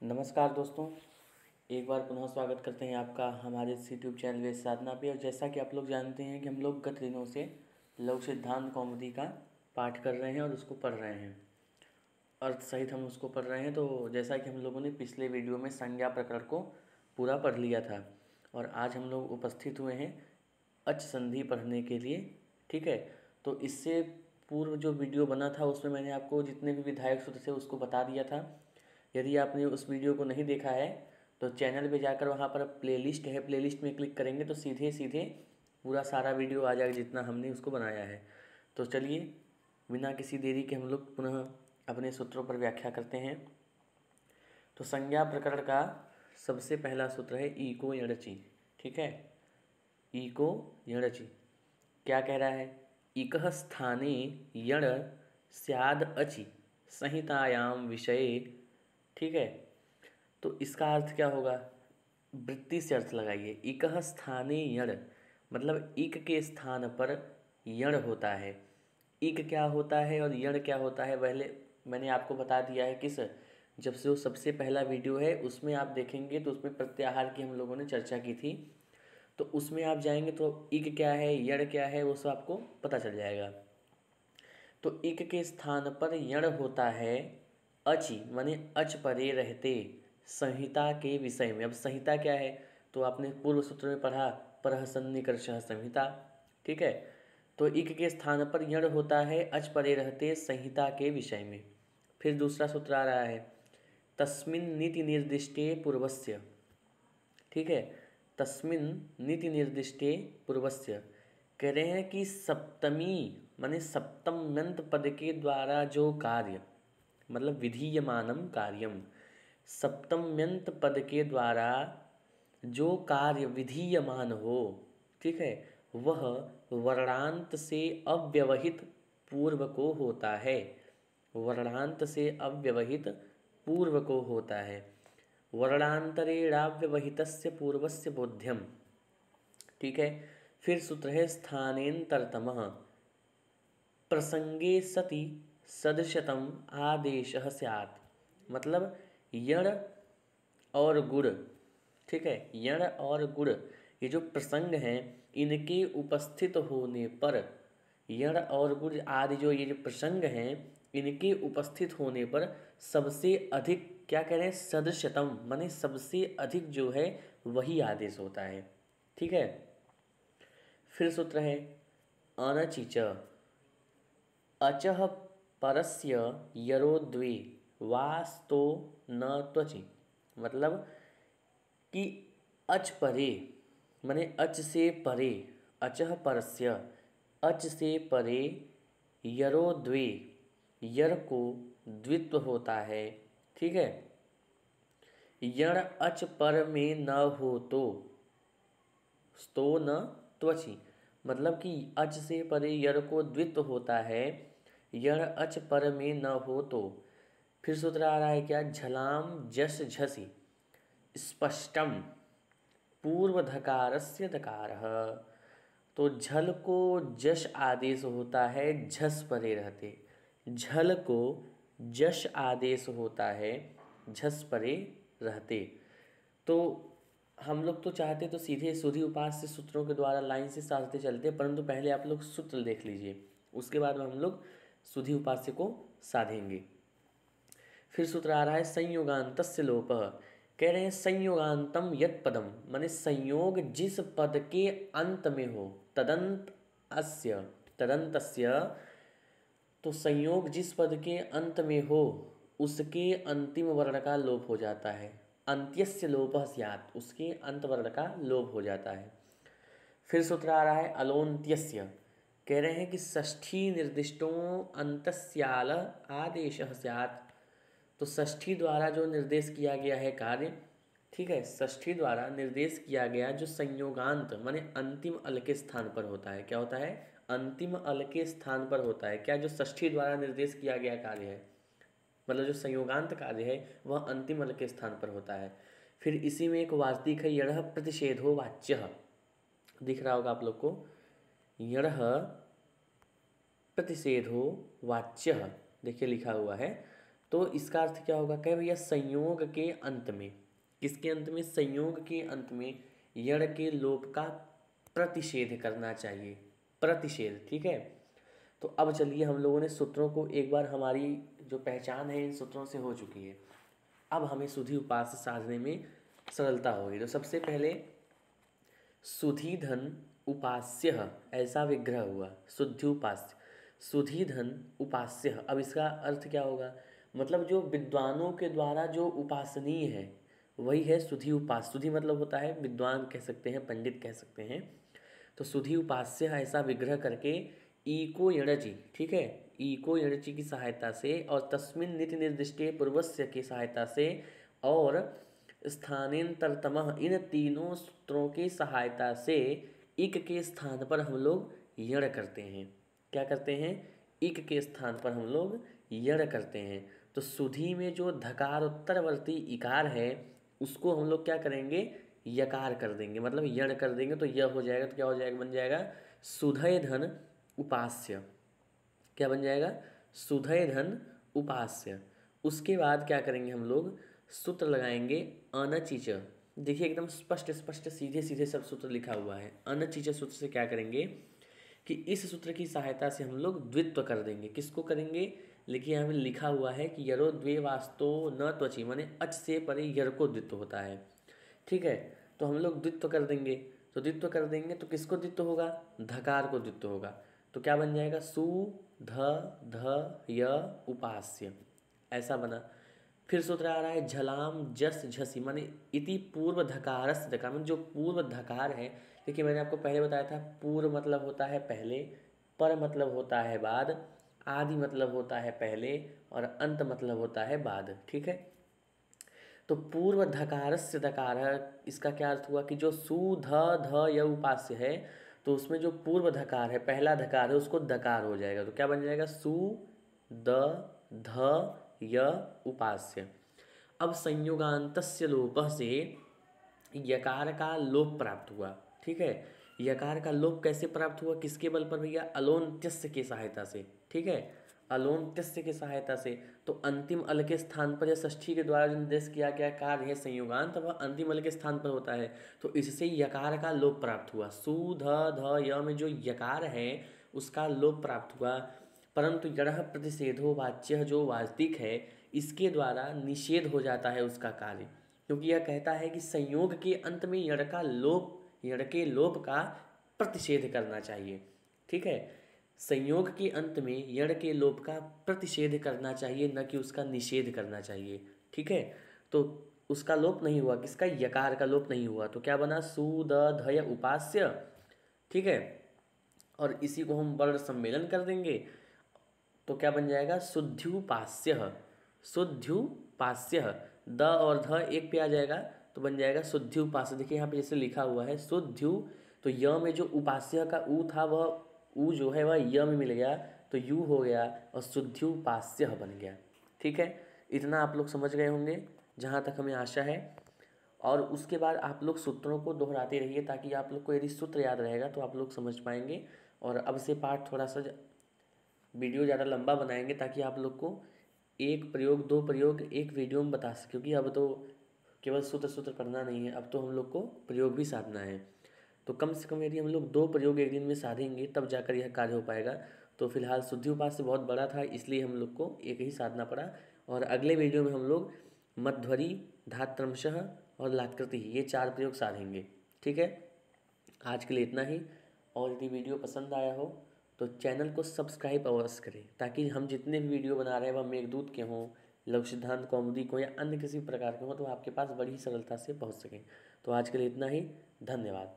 नमस्कार दोस्तों, एक बार पुनः स्वागत करते हैं आपका हमारे इस यूट्यूब चैनल वेद साधना पे। और जैसा कि आप लोग जानते हैं कि हम लोग गत दिनों से लघु सिद्धांत कौमुदी का पाठ कर रहे हैं और उसको पढ़ रहे हैं, अर्थ सहित हम उसको पढ़ रहे हैं। तो जैसा कि हम लोगों ने पिछले वीडियो में संज्ञा प्रकरण को पूरा पढ़ लिया था और आज हम लोग उपस्थित हुए हैं अच संधि पढ़ने के लिए। ठीक है, तो इससे पूर्व जो वीडियो बना था उसमें मैंने आपको जितने भी विधायक सूत्र थे उसको बता दिया था। यदि आपने उस वीडियो को नहीं देखा है तो चैनल पे जाकर वहाँ पर प्लेलिस्ट है, प्लेलिस्ट में क्लिक करेंगे तो सीधे सीधे पूरा सारा वीडियो आ जाएगा जितना हमने उसको बनाया है। तो चलिए बिना किसी देरी के हम लोग पुनः अपने सूत्रों पर व्याख्या करते हैं। तो संज्ञा प्रकरण का सबसे पहला सूत्र है ईको यणचि। ठीक है, ईको यणचि क्या कह रहा है? इकः स्थाने यण स्याद अचि संहितायाम विषये। ठीक है, तो इसका अर्थ क्या होगा? वृत्ति से अर्थ लगाइए। इकः स्थाने यण मतलब इक के स्थान पर यण होता है। इक क्या होता है और यण क्या होता है पहले मैंने आपको बता दिया है। किस जब से वो सबसे पहला वीडियो है उसमें आप देखेंगे तो उसमें प्रत्याहार की हम लोगों ने चर्चा की थी। तो उसमें आप जाएंगे तो इक क्या है, यण क्या है, वो सब आपको पता चल जाएगा। तो इक के स्थान पर यण होता है अचि माने अच परे रहते संहिता के विषय में। अब संहिता क्या है तो आपने पूर्व सूत्र में पढ़ा, परः सन्निकर्षः संहिता। ठीक है, तो इक के स्थान पर यण होता है अच परे रहते संहिता के विषय में। फिर दूसरा सूत्र आ रहा है तस्मिन् नीति निर्दिष्टे पूर्वस्य। ठीक है, तस्मिन् नीति निर्दिष्टे पूर्वस्य कह रहे हैं कि सप्तमी माने सप्तम्यंत पद के द्वारा जो कार्य मतलब विधीयमानम कार्यम, सप्तम्यंत पद के द्वारा जो कार्य विधीयमान हो, ठीक है, वह वर्णांत से अव्यवहित पूर्व को होता है। वर्णांत से अव्यवहित पूर्व को होता है। वर्णांतरेणाव्यवहितस्य पूर्वस्य बोध्यम। ठीक है, फिर सूत्र है स्थानेन्तरतमः प्रसंगे सति सदृशतम आदेशः स्यात्। मतलब यण और गुण, ठीक है, यण और गुण ये जो प्रसंग हैं इनके उपस्थित होने पर, यण और गुण आदि जो ये जो प्रसंग हैं इनके उपस्थित होने पर सबसे अधिक क्या कह रहे हैं? सदृशतम माने सबसे अधिक जो है वही आदेश होता है। ठीक है, फिर सूत्र है अनचिच अचः परस्य यरो द्वे वास्तो न त्वचि। मतलब कि अच परे माने अच से परे, अचः परस्य अच से परे यरो द्वे यर को द्वित्व होता है। ठीक है, यण अच पर में न हो तो स्तो न त्वचि। मतलब कि अच से परे यर को द्वित्व होता है, यण अच पर में न हो तो। फिर सूत्र आ रहा है क्या? झलाम जस झसि स्पष्टम पूर्व धकारस्य दकारः। तो झल को जश आदेश होता है झस परे रहते, झल को जश आदेश होता है झस परे रहते। तो हम लोग तो चाहते तो सीधे सुधि उपास्य सूत्रों के द्वारा लाइन से साधते चलते, परंतु पहले आप लोग सूत्र देख लीजिए, उसके बाद में हम लोग सुधि उपास्य को साधेंगे। फिर सूत्र आ रहा है संयोगान्तस्य लोपः। कह रहे हैं संयोगान्तम यत् पदम माने संयोग जिस पद के अंत में हो, तदंत अस्य तदंतस्य। तो संयोग जिस पद के अंत में हो उसके अंतिम वर्ण का लोप हो जाता है। अंत्यस्य लोपः स्यात्, उसके अंत वर्ण का लोप हो जाता है। फिर सूत्र आ रहा है अलोन्त्यस्य। कह रहे हैं कि षष्ठी निर्दिष्टों अंतस्याल आदेशः स्यात्। तो षष्ठी द्वारा जो निर्देश किया गया है कार्य, ठीक है, षष्ठी द्वारा निर्देश किया गया जो संयोगांत माने अंतिम अल के स्थान पर होता है। क्या होता है? अंतिम अल के स्थान पर होता है। क्या? जो षष्ठी द्वारा निर्देश किया गया कार्य है, मतलब जो संयोगांत कार्य है वह अंतिम अल के स्थान पर होता है। फिर इसी में एक वार्तिक है यणः प्रतिषेधो वाच्यः, दिख रहा होगा आप लोग को, यणः प्रतिषेधो वाच्यः देखिए लिखा हुआ है। तो इसका अर्थ क्या होगा, कहे भैया संयोग के अंत में, किसके अंत में, संयोग के अंत में यण के लोप का प्रतिषेध करना चाहिए, प्रतिषेध। ठीक है, तो अब चलिए हम लोगों ने सूत्रों को एक बार, हमारी जो पहचान है इन सूत्रों से हो चुकी है, अब हमें सुधि उपास्य साधने में सरलता होगी। तो सबसे पहले सुधि धन उपास्य ऐसा विग्रह हुआ, शुद्धि उपास्य, सुधि धन उपास्य। अब इसका अर्थ क्या होगा, मतलब जो विद्वानों के द्वारा जो उपासनीय है वही है सुधि उपास्य। सुधि मतलब होता है विद्वान कह सकते हैं, पंडित कह सकते हैं। तो सुधि उपास्य ऐसा विग्रह करके ईको यणचि, ठीक है, ईको यणचि की सहायता से और तस्मिन नित्य निर्दिष्टे पूर्वस्य की सहायता से और स्थानेन्तरतमः, इन तीनों सूत्रों की सहायता से इक के स्थान पर हम लोग यण करते हैं। क्या करते हैं, इक के स्थान पर हम लोग यण करते हैं। तो सुधि में जो धकार उत्तरवर्ती इकार है उसको हम लोग क्या करेंगे, यकार कर देंगे, मतलब यण कर देंगे। तो यह हो जाएगा, तो क्या हो जाएगा, बन जाएगा सुधय धन उपास्य। क्या बन जाएगा, सुधय धन उपास्य। उसके बाद क्या करेंगे हम लोग, सूत्र लगाएंगे अनचिच। देखिए एकदम स्पष्ट स्पष्ट सीधे सीधे सब सूत्र लिखा हुआ है। अनचिच सूत्र से क्या करेंगे कि इस सूत्र की सहायता से हम लोग द्वित्व कर देंगे। किसको करेंगे, लिखिए यहाँ पे लिखा हुआ है कि यरो द्वे वास्तो न त्वचि, माने अच से परे यर को द्वित्व होता है। ठीक है, तो हम लोग द्वित्व कर देंगे। तो द्वित्व कर देंगे तो किसको द्वित्व होगा, धकार को द्वित्व होगा। तो क्या बन जाएगा, सु ध य उपास्य, ऐसा बना। फिर सूत्र आ रहा है झलाम जस झसी, माने इति पूर्व धकारस धकार, जो पूर्व धकार है। देखिए मैंने आपको पहले बताया था पूर्व मतलब होता है पहले, पर मतलब होता है बाद, आदि मतलब होता है पहले और अंत मतलब होता है बाद। ठीक है, तो पूर्व धकारस्य धकार, इसका क्या अर्थ हुआ कि जो सु ध य उपास्य है तो उसमें जो पूर्व धकार है, पहला धकार है, उसको दकार हो जाएगा। तो क्या बन जाएगा, सु द ध य उपास्य। अब संयुगान्तस्य लोपः से यकार का लोप प्राप्त हुआ। ठीक है, यकार का लोप कैसे प्राप्त हुआ, किसके बल पर भैया, अलोन्त्यस्य की सहायता से। ठीक है, अलोन्त्यस्य की सहायता से। तो अंतिम अल के स्थान पर या षष्ठी के द्वारा जो निर्देश किया गया कार्य है संयुगांत, वह अंतिम अल के स्थान पर होता है। तो इससे यकार का लोप प्राप्त हुआ। सु ध य में जो यकार है उसका लोप प्राप्त हुआ, परंतु यणः प्रतिषेधो वाच्य जो वार्तिक है इसके द्वारा निषेध हो जाता है उसका कार्य, क्योंकि यह कहता है कि संयोग के अंत में यण का लोप, यण के लोप का प्रतिषेध करना चाहिए। ठीक है, संयोग के अंत में यण के लोप का प्रतिषेध करना चाहिए, न कि उसका निषेध करना चाहिए। ठीक है, तो उसका लोप नहीं हुआ, किसका, यकार का लोप नहीं हुआ। तो क्या बना, सु द ध य उपास्य। ठीक है, और इसी को हम वर्ण सम्मेलन कर देंगे तो क्या बन जाएगा, शुद्ध्युपास्य, शुद्ध्युपास्य। द और ध एक पे आ जाएगा तो बन जाएगा शुद्ध्युपास्य। देखिए यहाँ पे जैसे लिखा हुआ है शुद्ध्यु, तो य में जो उपास्य का ऊ था वह ऊ जो है वह य में मिल गया तो यू हो गया और शुद्ध्युपास्य बन गया। ठीक है, इतना आप लोग समझ गए होंगे जहाँ तक हमें आशा है। और उसके बाद आप लोग सूत्रों को दोहराते रहिए ताकि आप लोग को यदि सूत्र याद रहेगा तो आप लोग समझ पाएंगे। और अब से पाठ थोड़ा सा वीडियो ज़्यादा लंबा बनाएंगे ताकि आप लोग को एक प्रयोग दो प्रयोग एक वीडियो में बता सकें, क्योंकि अब तो केवल सूत्र सूत्र पढ़ना नहीं है, अब तो हम लोग को प्रयोग भी साधना है। तो कम से कम यदि हम लोग 2 प्रयोग एक दिन में साधेंगे तब जाकर यह कार्य हो पाएगा। तो फिलहाल शुद्धि उपास्य बहुत बड़ा था इसलिए हम लोग को एक ही साधना पड़ा। और अगले वीडियो में हम लोग मध्वरी, धात्रंशः और लाकृति ये 4 प्रयोग साधेंगे। ठीक है, आज के लिए इतना ही। और यदि वीडियो पसंद आया हो तो चैनल को सब्सक्राइब अवश्य करें ताकि हम जितने भी वीडियो बना रहे हैं वह मेघदूत के हों, लघु सिद्धांत कौमुदी को या अन्य किसी प्रकार के हों तो आपके पास बड़ी ही सरलता से पहुंच सकें। तो आज के लिए इतना ही, धन्यवाद।